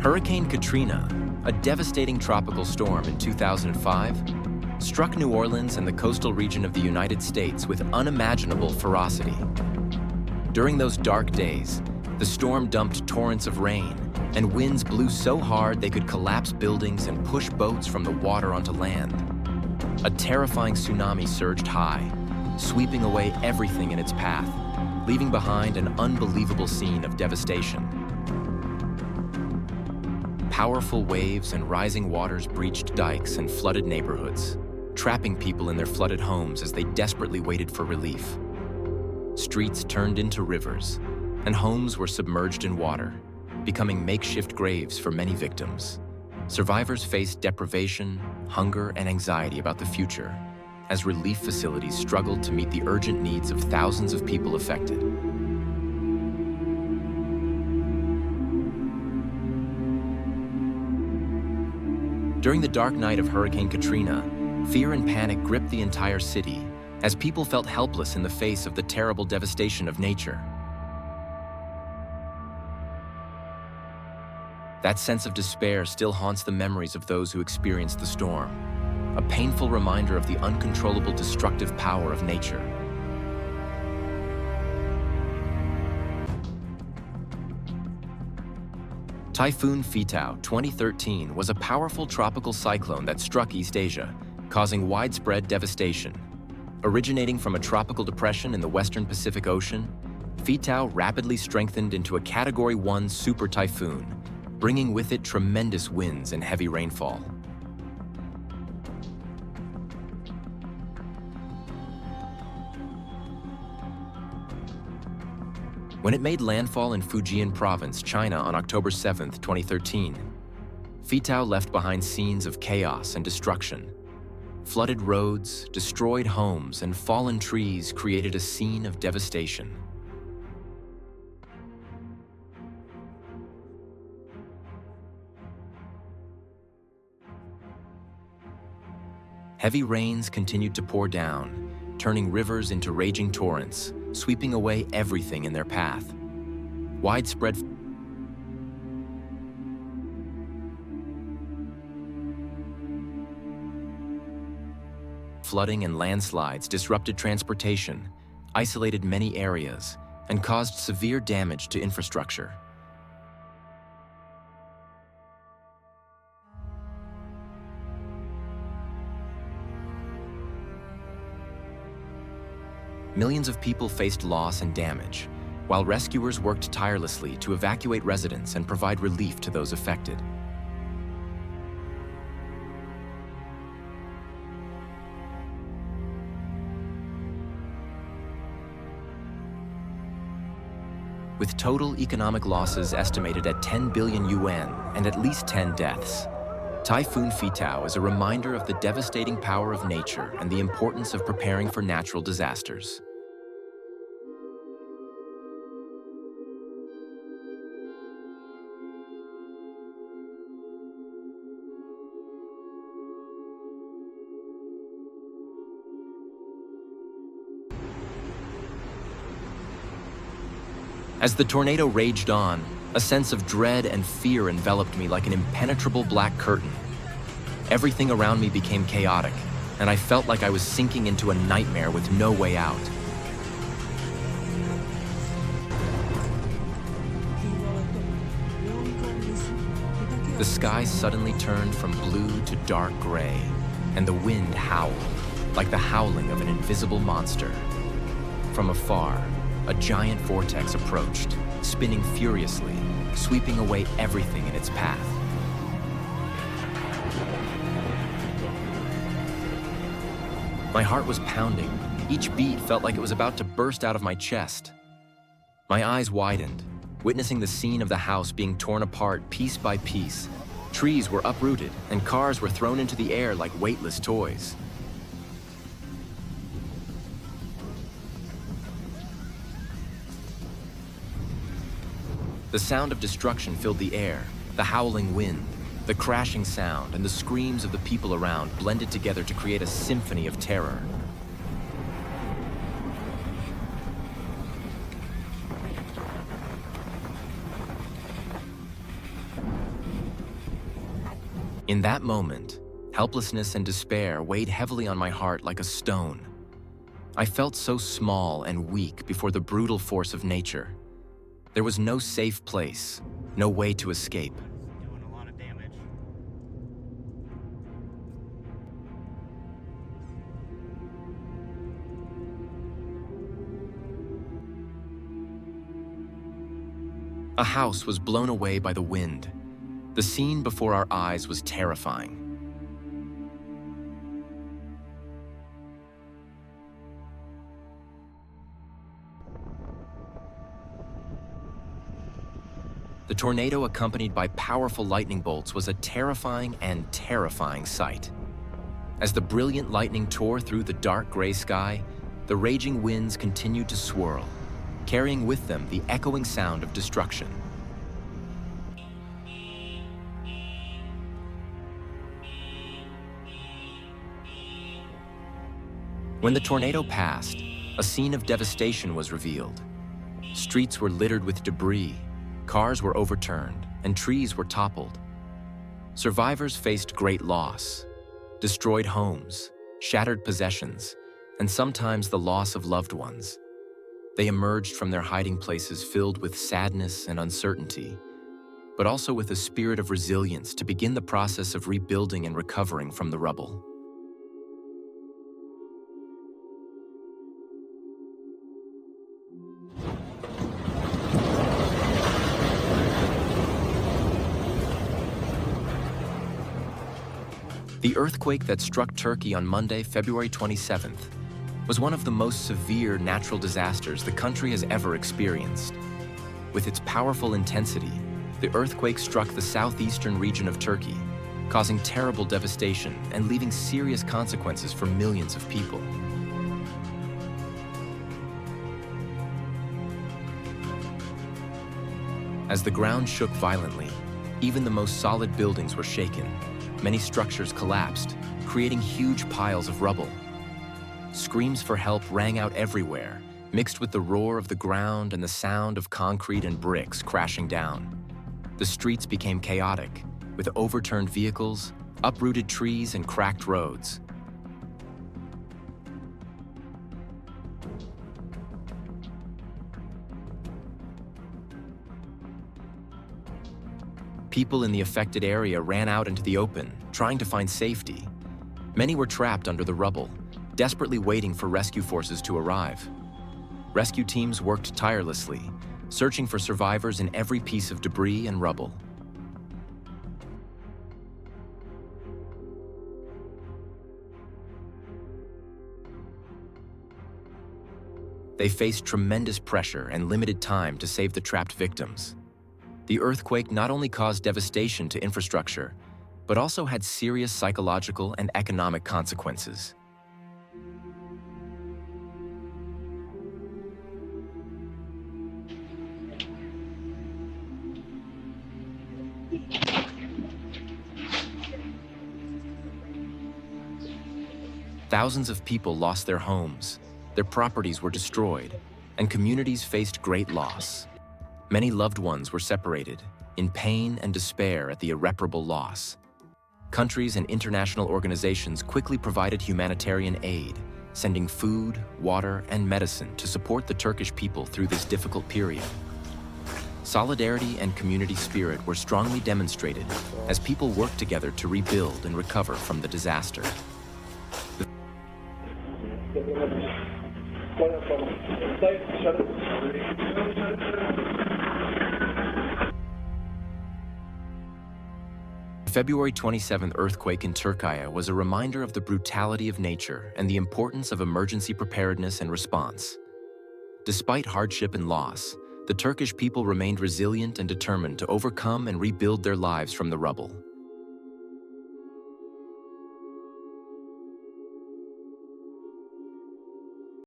Hurricane Katrina, a devastating tropical storm in 2005, struck New Orleans and the coastal region of the United States with unimaginable ferocity. During those dark days, the storm dumped torrents of rain, and winds blew so hard they could collapse buildings and push boats from the water onto land. A terrifying tsunami surged high, sweeping away everything in its path, leaving behind an unbelievable scene of devastation. Powerful waves and rising waters breached dikes and flooded neighborhoods, trapping people in their flooded homes as they desperately waited for relief. Streets turned into rivers, and homes were submerged in water, becoming makeshift graves for many victims. Survivors faced deprivation, hunger, and anxiety about the future, as relief facilities struggled to meet the urgent needs of thousands of people affected. During the dark night of Hurricane Katrina, fear and panic gripped the entire city as people felt helpless in the face of the terrible devastation of nature. That sense of despair still haunts the memories of those who experienced the storm, a painful reminder of the uncontrollable destructive power of nature. Typhoon Fitao 2013 was a powerful tropical cyclone that struck East Asia, causing widespread devastation. Originating from a tropical depression in the western Pacific Ocean, Fitao rapidly strengthened into a Category 1 super typhoon, bringing with it tremendous winds and heavy rainfall. When it made landfall in Fujian Province, China on October 7, 2013, Fitao left behind scenes of chaos and destruction. Flooded roads, destroyed homes, and fallen trees created a scene of devastation. Heavy rains continued to pour down, turning rivers into raging torrents, sweeping away everything in their path. Widespread flooding and landslides disrupted transportation, isolated many areas, and caused severe damage to infrastructure. Millions of people faced loss and damage, while rescuers worked tirelessly to evacuate residents and provide relief to those affected. With total economic losses estimated at 10 billion yuan and at least 10 deaths, Typhoon Fitao is a reminder of the devastating power of nature and the importance of preparing for natural disasters. As the tornado raged on, a sense of dread and fear enveloped me like an impenetrable black curtain. Everything around me became chaotic, and I felt like I was sinking into a nightmare with no way out. The sky suddenly turned from blue to dark gray, and the wind howled, like the howling of an invisible monster. From afar, a giant vortex approached, spinning furiously, sweeping away everything in its path. My heart was pounding. Each beat felt like it was about to burst out of my chest. My eyes widened, witnessing the scene of the house being torn apart piece by piece. Trees were uprooted, and cars were thrown into the air like weightless toys. The sound of destruction filled the air, the howling wind, the crashing sound, and the screams of the people around blended together to create a symphony of terror. In that moment, helplessness and despair weighed heavily on my heart like a stone. I felt so small and weak before the brutal force of nature. There was no safe place, no way to escape. Doing a lot of damage. A house was blown away by the wind. The scene before our eyes was terrifying. The tornado, accompanied by powerful lightning bolts, was a terrifying and terrifying sight. As the brilliant lightning tore through the dark gray sky, the raging winds continued to swirl, carrying with them the echoing sound of destruction. When the tornado passed, a scene of devastation was revealed. Streets were littered with debris, cars were overturned, and trees were toppled. Survivors faced great loss, destroyed homes, shattered possessions, and sometimes the loss of loved ones. They emerged from their hiding places filled with sadness and uncertainty, but also with a spirit of resilience to begin the process of rebuilding and recovering from the rubble. The earthquake that struck Turkey on Monday, February 27th, was one of the most severe natural disasters the country has ever experienced. With its powerful intensity, the earthquake struck the southeastern region of Turkey, causing terrible devastation and leaving serious consequences for millions of people. As the ground shook violently, even the most solid buildings were shaken. Many structures collapsed, creating huge piles of rubble. Screams for help rang out everywhere, mixed with the roar of the ground and the sound of concrete and bricks crashing down. The streets became chaotic, with overturned vehicles, uprooted trees, and cracked roads. People in the affected area ran out into the open, trying to find safety. Many were trapped under the rubble, desperately waiting for rescue forces to arrive. Rescue teams worked tirelessly, searching for survivors in every piece of debris and rubble. They faced tremendous pressure and limited time to save the trapped victims. The earthquake not only caused devastation to infrastructure, but also had serious psychological and economic consequences. Thousands of people lost their homes, their properties were destroyed, and communities faced great loss. Many loved ones were separated, in pain and despair at the irreparable loss. Countries and international organizations quickly provided humanitarian aid, sending food, water, and medicine to support the Turkish people through this difficult period. Solidarity and community spirit were strongly demonstrated as people worked together to rebuild and recover from the disaster. The February 27th earthquake in Turkey was a reminder of the brutality of nature and the importance of emergency preparedness and response. Despite hardship and loss, the Turkish people remained resilient and determined to overcome and rebuild their lives from the rubble.